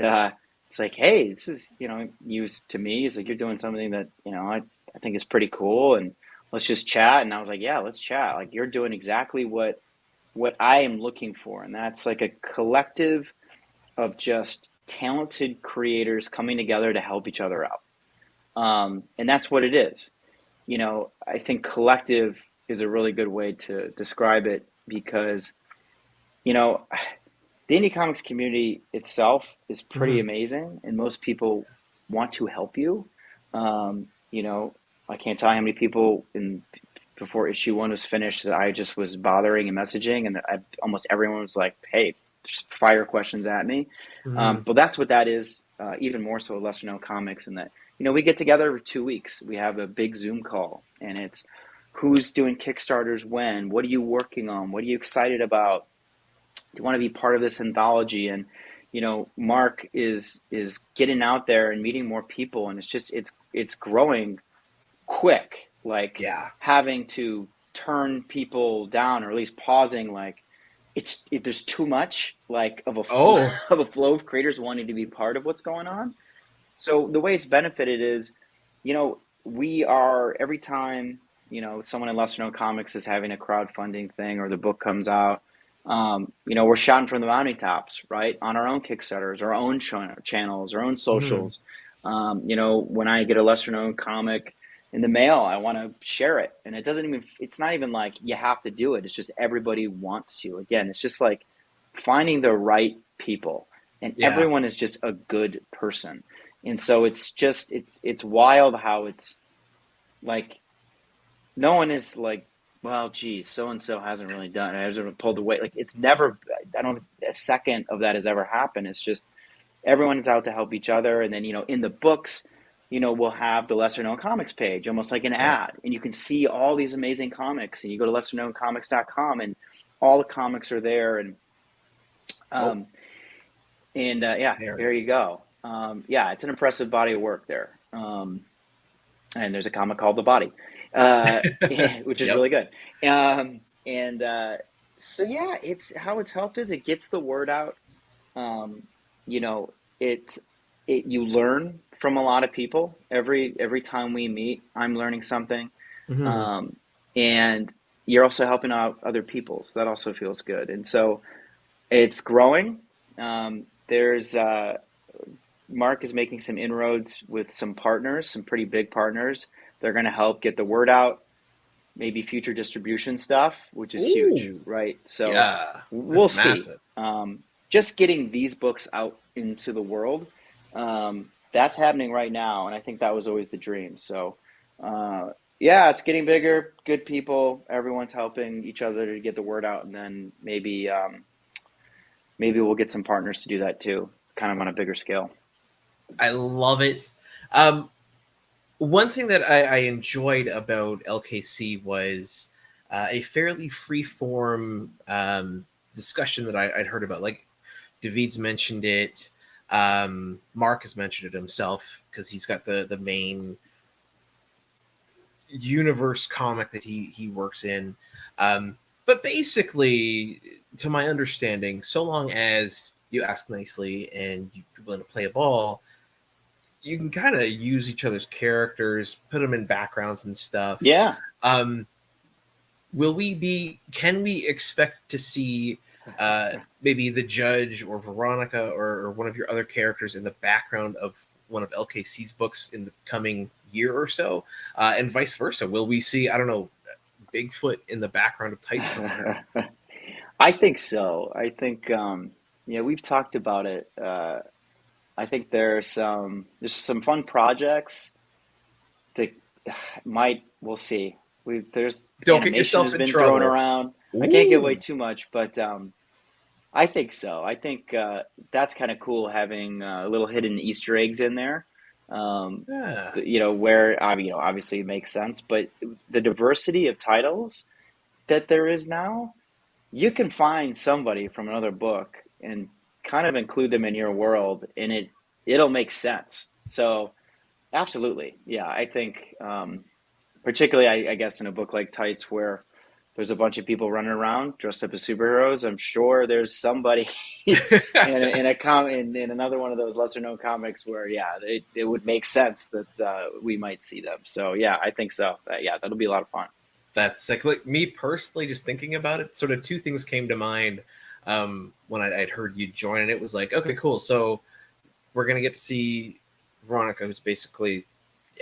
it's like, hey, this is news to me. It's like, you're doing something that I think is pretty cool, and let's just chat. And I was like, yeah, let's chat. Like, you're doing exactly what I am looking for, and that's like a collective of just talented creators coming together to help each other out. And that's what it is. I think collective is a really good way to describe it because, the indie comics community itself is pretty amazing, and most people want to help you. I can't tell you how many people before issue 1 was finished that I just was bothering and messaging, and almost everyone was like, hey, just fire questions at me. But that's what that is, even more so with Lesser Known Comics, in that, we get together every 2 weeks. We have a big Zoom call, and it's who's doing Kickstarters when, what are you working on, what are you excited about? Do you want to be part of this anthology? And Mark is getting out there and meeting more people, and it's growing quick. Like, having to turn people down, or at least pausing. Like, there's too much of a flow of creators wanting to be part of what's going on. So the way it's benefited is, we are, every time someone in Lesser Known Comics is having a crowdfunding thing or the book comes out. We're shouting from the mountaintops, right? On our own Kickstarters, our own channels, our own socials. When I get a Lesser Known comic in the mail, I want to share it. And it's not even like you have to do it. It's just everybody wants to. Again, it's just like finding the right people, and everyone is just a good person. And so it's wild how it's like, no one is like, well, geez, so-and-so hasn't really done it. Hasn't pulled the weight. Like, it's never, a second of that has ever happened. It's just, everyone is out to help each other. And then, in the books, we'll have the Lesser Known Comics page, almost like an ad. And you can see all these amazing comics. And you go to lesserknowncomics.com, and all the comics are there. And, there you go. It's an impressive body of work there. And there's a comic called The Body. Which is really good. It's how it's helped is it gets the word out. You learn from a lot of people every time we meet. I'm learning something, and you're also helping out other people, so that also feels good. And so it's growing. There's Mark is making some inroads with some partners, some pretty big partners. They're going to help get the word out, maybe future distribution stuff, which is huge, right? So we'll see. Just getting these books out into the world, that's happening right now, and I think that was always the dream. So Yeah, it's getting bigger. Good people. Everyone's helping each other to get the word out, and then maybe we'll get some partners to do that too, kind of on a bigger scale. I love it. Um, One thing that I enjoyed about LKC was a fairly free-form discussion that I'd heard about. Like David's mentioned it. Mark has mentioned it himself because he's got the main universe comic that he works in. But basically, to my understanding, so long as you ask nicely and you're willing to play a ball, you can kind of use each other's characters, put them in backgrounds and stuff. Yeah. Um, can we expect to see maybe the judge or Veronica or one of your other characters in the background of one of LKC's books in the coming year or so? And vice versa. Will we see, I don't know, Bigfoot in the background of Tights somewhere? I think so. I think we've talked about it. I think there's some fun projects that we'll see. There's Don't get animation yourself has in been thrown trouble. around. I can't give away Ooh, too much, but I think so. I think that's kind of cool having little hidden Easter eggs in there. Um, yeah. where obviously it makes sense, but the diversity of titles that there is now, you can find somebody from another book and kind of include them in your world, and it'll make sense. So absolutely, yeah. I think particularly, I guess in a book like Tights where there's a bunch of people running around dressed up as superheroes, I'm sure there's somebody in another one of those lesser known comics where it would make sense that we might see them. So yeah, I think so. Yeah, that'll be a lot of fun. That's sick. Like me personally, just thinking about it, sort of two things came to mind when I'd heard you join, and it was like, okay, cool. So we're gonna get to see Veronica, who's basically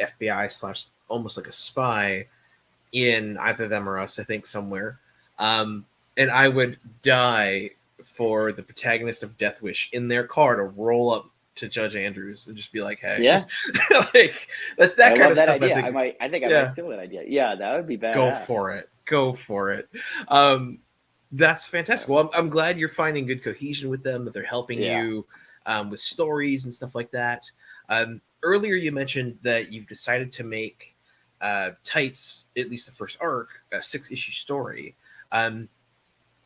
FBI slash almost like a spy in either Them or Us, I think somewhere. And I would die for the protagonist of Death Wish in their car to roll up to Judge Andrews and just be like, "Hey," Yeah, like that I kind love of that stuff. idea. I might Yeah, steal that idea. Yeah, that would be go badass. for it, go for it. Um, that's fantastic. Well, I'm glad you're finding good cohesion with them, that they're helping Yeah. you with stories and stuff like that. Earlier, you mentioned that you've decided to make Tights, at least the first arc, a 6-issue story. Um,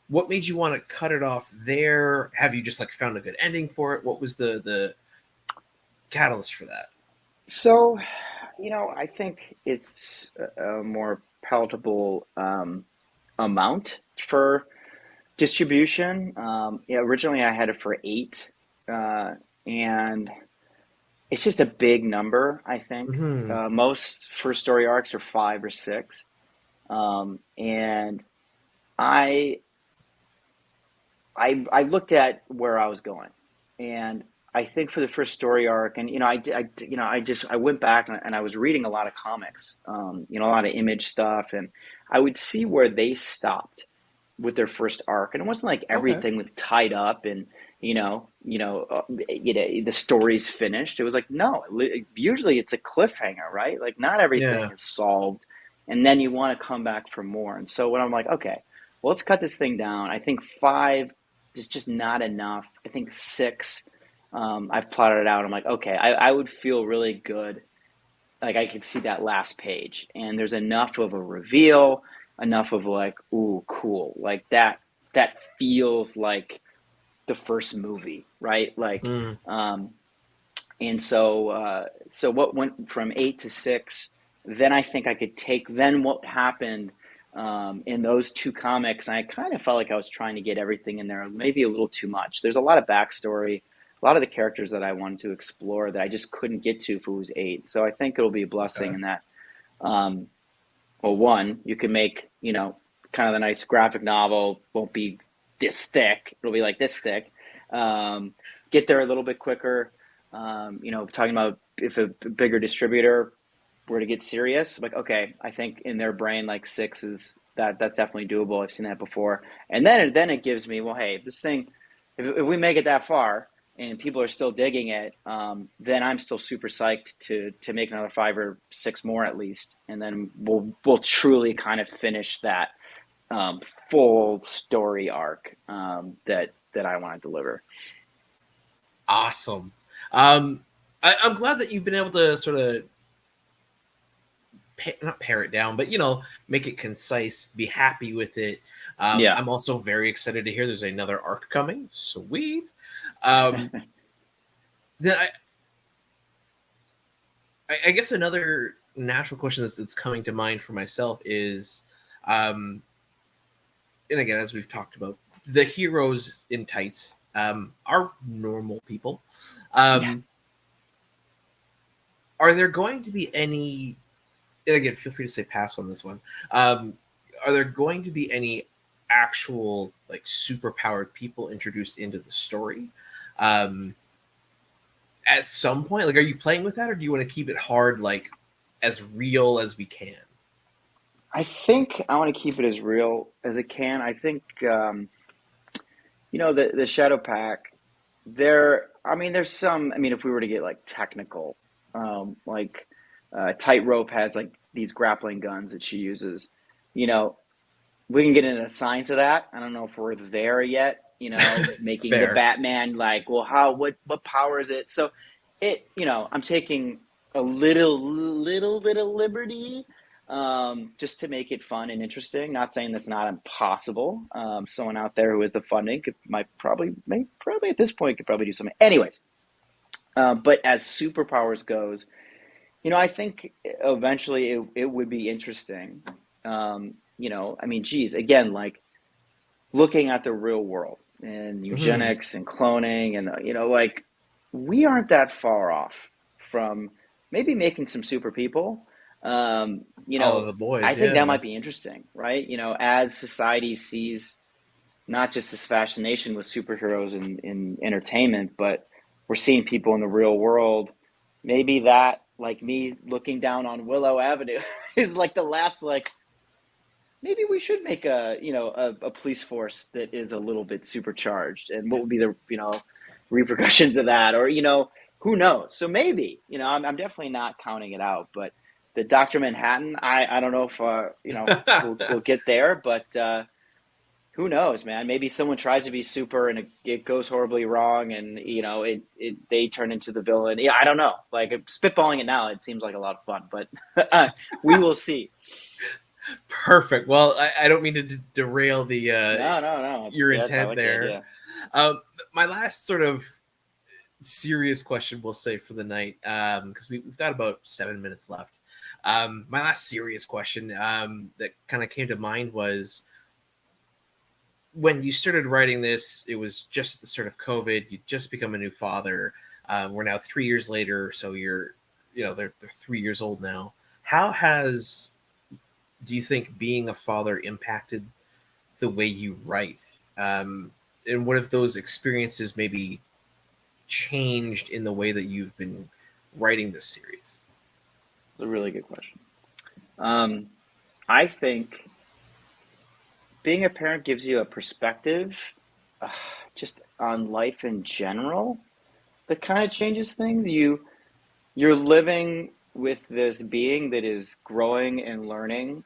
what made you want to cut it off there? Have you just like found a good ending for it? What was the catalyst for that? So, I think it's a more palatable amount for distribution. Originally I had it for 8, and it's just a big number, I think. Hmm. Most first story arcs are 5 or 6. And I I looked at where I was going, and I think for the first story arc, and I went back and I was reading a lot of comics, a lot of Image stuff, and I would see where they stopped with their first arc, and it wasn't like Okay. everything was tied up and the story's finished. It was like no, usually it's a cliffhanger, right? Like not everything Yeah. is solved, and then you want to come back for more. And so when I'm like, okay, well, let's cut this thing down. I think 5 is just not enough. I think 6, I've plotted it out. I'm like, okay, I would feel really good. Like I could see that last page, and there's enough of a reveal, enough of like, ooh, cool, like that feels like the first movie, right? Like, Hmm. and so what went from 8 to 6, then I think I could take then what happened in those 2 comics. And I kind of felt like I was trying to get everything in there, maybe a little too much. There's a lot of backstory, a lot of the characters that I wanted to explore that I just couldn't get to if it was 8. So I think it'll be a blessing Okay. in that. Um, well, one, you can make, kind of the nice graphic novel won't be this thick. It'll be like this thick. Um, get there a little bit quicker. Talking about if a bigger distributor were to get serious, like, okay, I think in their brain, like 6 is that's definitely doable. I've seen that before. And then it gives me, well, hey, this thing, if we make it that far and people are still digging it, then I'm still super psyched to make another 5 or 6 more at least, and then we'll truly kind of finish that full story arc that I want to deliver. Awesome. I'm glad that you've been able to sort of not pare it down, but make it concise, be happy with it. Yeah. I'm also very excited to hear there's another arc coming. Sweet. Then I guess another natural question that's coming to mind for myself is, and again, as we've talked about, the heroes in tights are normal people. Yeah. Are there going to be any, and again, feel free to say pass on this one. Are there going to be any actual like superpowered people introduced into the story at some point? Like, are you playing with that, or do you want to keep it hard, like as real as we can? I think I want to keep it as real as it can. I think the Shadow Pack, there's some, if we were to get like technical, Tightrope has like these grappling guns that she uses. We can get into the science of that. I don't know if we're there yet, making the Batman like, well, what power is it? So I'm taking a little liberty, just to make it fun and interesting. Not saying that's not impossible. Someone out there who has the funding may probably at this point could probably do something. Anyways, but as superpowers goes, I think eventually it would be interesting. Geez, again, like looking at the real world and eugenics and cloning and, we aren't that far off from maybe making some super people. The boys, I think that might be interesting, right? As society sees not just this fascination with superheroes in entertainment, but we're seeing people in the real world. Maybe that, like me looking down on Willow Avenue, is like the last, maybe we should make a police force that is a little bit supercharged, and what would be the repercussions of that, or who knows? So maybe I'm definitely not counting it out, but the Dr. Manhattan, I don't know if we'll get there, but who knows, man? Maybe someone tries to be super and it goes horribly wrong, and they turn into the villain. Yeah, I don't know. Like, spitballing it now, it seems like a lot of fun, but we will see. Perfect. Well, I don't mean to derail the no. your intent there. Yeah. My last sort of serious question, we'll say, for the night, because we've got about 7 minutes left. My last serious question that kind of came to mind was, when you started writing this, it was just at the start of COVID. You'd just become a new father. We're now 3 years later, so they're 3 years old now. How do you think being a father impacted the way you write? And what if those experiences maybe changed in the way that you've been writing this series? It's a really good question. I think being a parent gives you a perspective just on life in general that kind of changes things. You're living with this being that is growing and learning,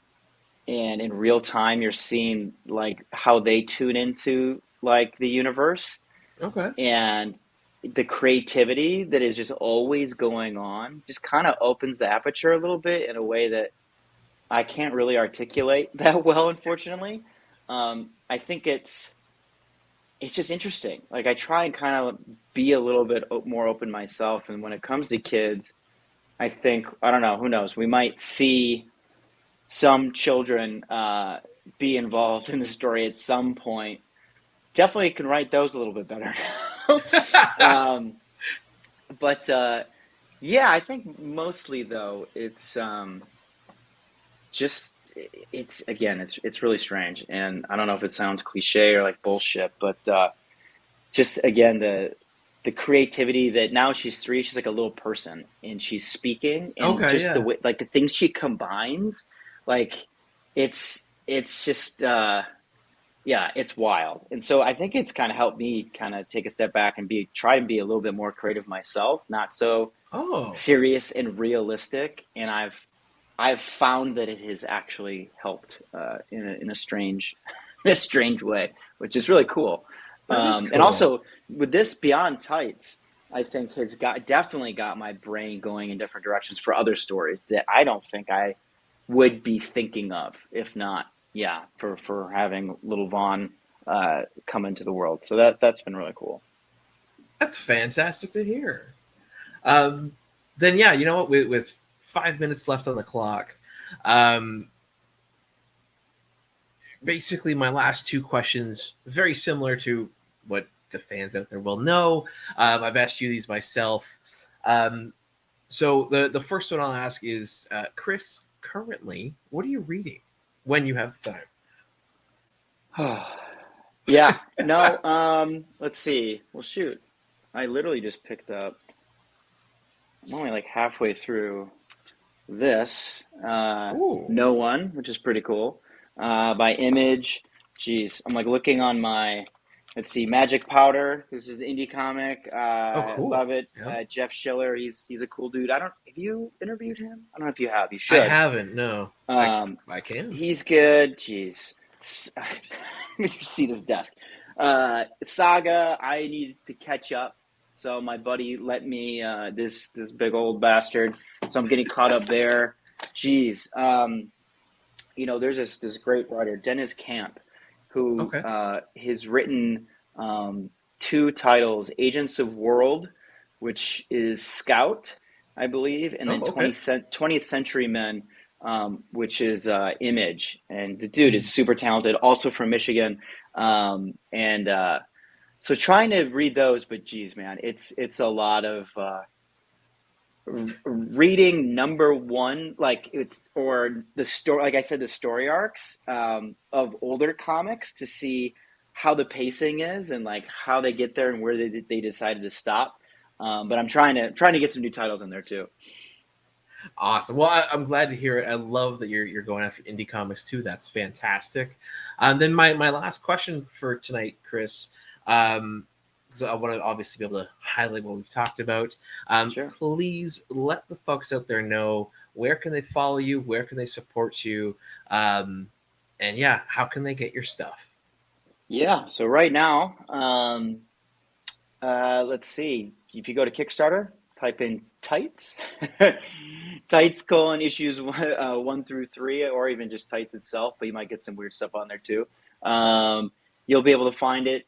and in real time you're seeing like how they tune into like the universe. Okay. And the creativity that is just always going on just kind of opens the aperture a little bit in a way that I can't really articulate that well, unfortunately. I think it's just interesting. Like, I try and kind of be a little bit more open myself. And when it comes to kids, I think, I don't know, who knows? We might see some children be involved in the story at some point. Definitely can write those a little bit better. But yeah, I think mostly though, it's just, it's really strange. And I don't know if it sounds cliche or like bullshit, but just again, the creativity that now she's 3, she's like a little person and she's speaking, and the way, like the things she combines, like it's just Yeah, it's wild. And so I think it's kind of helped me kind of take a step back and try and be a little bit more creative myself, not so Oh, serious and realistic. And I've found that it has actually helped in a strange in a strange way, which is really cool. that is And cool. also with this Beyond Tights, I think has definitely got my brain going in different directions for other stories that I don't think I would be thinking of if not, yeah, for having little Vaughn come into the world. So that's been really cool. That's fantastic to hear. Um, then yeah, you know what? With 5 minutes left on the clock, um, basically my last two questions very similar to what the fans out there will know. I've asked you these myself. Um, so the first one I'll ask is, Chris, currently, what are you reading when you have the Yeah, no, let's see. Well, shoot, I literally just picked up. I'm only like halfway through this. time? Ooh, No One, which is pretty cool, by Image. Jeez, I'm like looking on my. Let's see, Magic Powder. This is an indie comic. oh, cool. Love it. Yeah, Jeff Schiller. He's a cool dude. I don't. Have you interviewed him? I don't know if you have. You I should. haven't. No, Um, I can. he's good. Jeez. Let me just see this desk. Saga, I needed to catch up. So my buddy let me this big old bastard. So I'm getting caught up there. Jeez. There's this great writer, Dennis Camp, who Okay. has written two titles, Agents of World, which is Scout, I believe, and Oh, then okay. 20th Century Men, which is Image. And the dude is super talented, also from Michigan. And so trying to read those, but geez, man, it's a lot of reading number one, like it's or the story, like I said, the story arcs of older comics to see how the pacing is and like how they get there and where they decided to stop. But I'm trying to get some new titles in there too. Awesome. Well, I'm glad to hear it. I love that you're going after indie comics too. That's fantastic. Then my last question for tonight, Chris, because I want to obviously be able to highlight what we've talked about. Sure. Please let the folks out there know, where can they follow you, where can they support you, and yeah, how can they get your stuff? Yeah. So right now, let's see. If you go to Kickstarter, type in tights, tights colon issues 1 through 3, or even just tights itself. But you might get some weird stuff on there too. You'll be able to find it.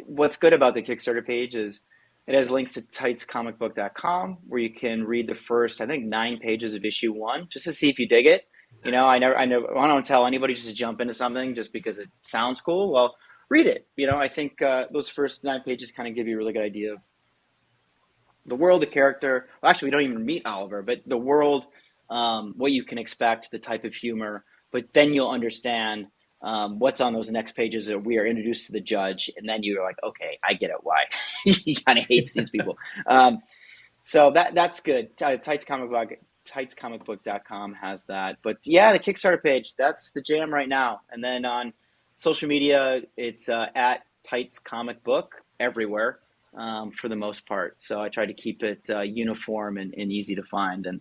What's good about the Kickstarter page is it has links to tightscomicbook.com where you can read the first, I think, 9 pages of issue 1 just to see if you dig it. Nice. I don't tell anybody just to jump into something just because it sounds cool. Well, read it. I think those first 9 pages kind of give you a really good idea of the world, the character. Well, actually, we don't even meet Oliver, but the world, what you can expect, the type of humor. But then you'll understand what's on those next pages that we are introduced to the judge, and then you're like, okay, I get it why he kind of hates these people. So that's good. Tightscomicbook.com has that. But yeah, the Kickstarter page, that's the jam right now. And then on social media, it's at Tights Comic Book everywhere for the most part. So I try to keep it uniform and easy to find. And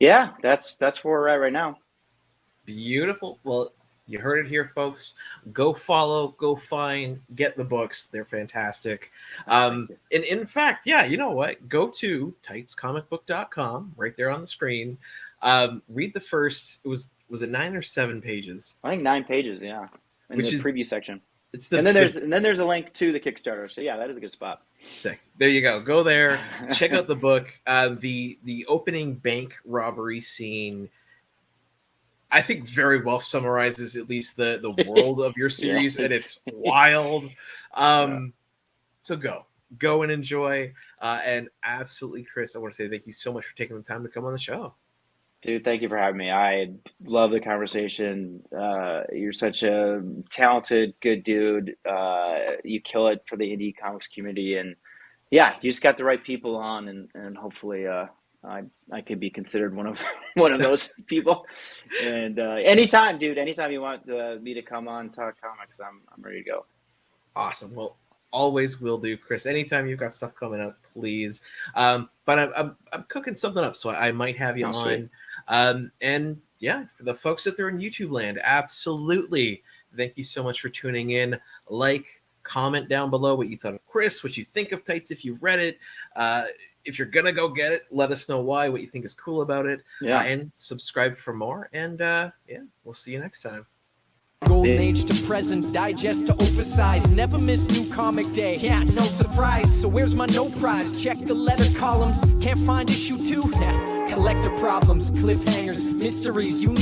yeah, that's where we're at right now. Beautiful. Well, you heard it here, folks. Go follow, go find, get the books. They're fantastic. Thank you. And in fact, yeah, you know what? Go to tightscomicbook.com right there on the screen. Read the first, was it 9 or 7 pages? I think 9 pages, yeah, in the Which is, preview section. it's And the then there's a link to the Kickstarter. So yeah, that is a good spot. sick. There you go. Go there, check out the book. The opening bank robbery scene, I think, very well summarizes at least the world of your series, and Yes. it's wild. Yeah. So go and enjoy. And absolutely, Chris, I want to say thank you so much for taking the time to come on the show. Dude, thank you for having me. I love the conversation. You're such a talented, good dude. You kill it for the indie comics community, and yeah, you just got the right people on, and hopefully, I could be considered one of those people. And anytime, dude, anytime you want me to come on talk comics, I'm ready to go. Awesome. Well, always will do, Chris. Anytime you've got stuff coming up, please. But I'm cooking something up, so I might have you on. And yeah, for the folks out there in YouTube land, absolutely. Thank you so much for tuning in. Comment down below what you thought of Chris, what you think of Tights if you've read it. If you're gonna go get it, let us know why, what you think is cool about it. And subscribe for more. And we'll see you next time. Golden age to present, digest to oversize. Never miss new comic day. Yeah, no surprise. So where's my no prize? Check the letter columns. Can't find issue 2? Collector problems, cliffhangers, mysteries. You need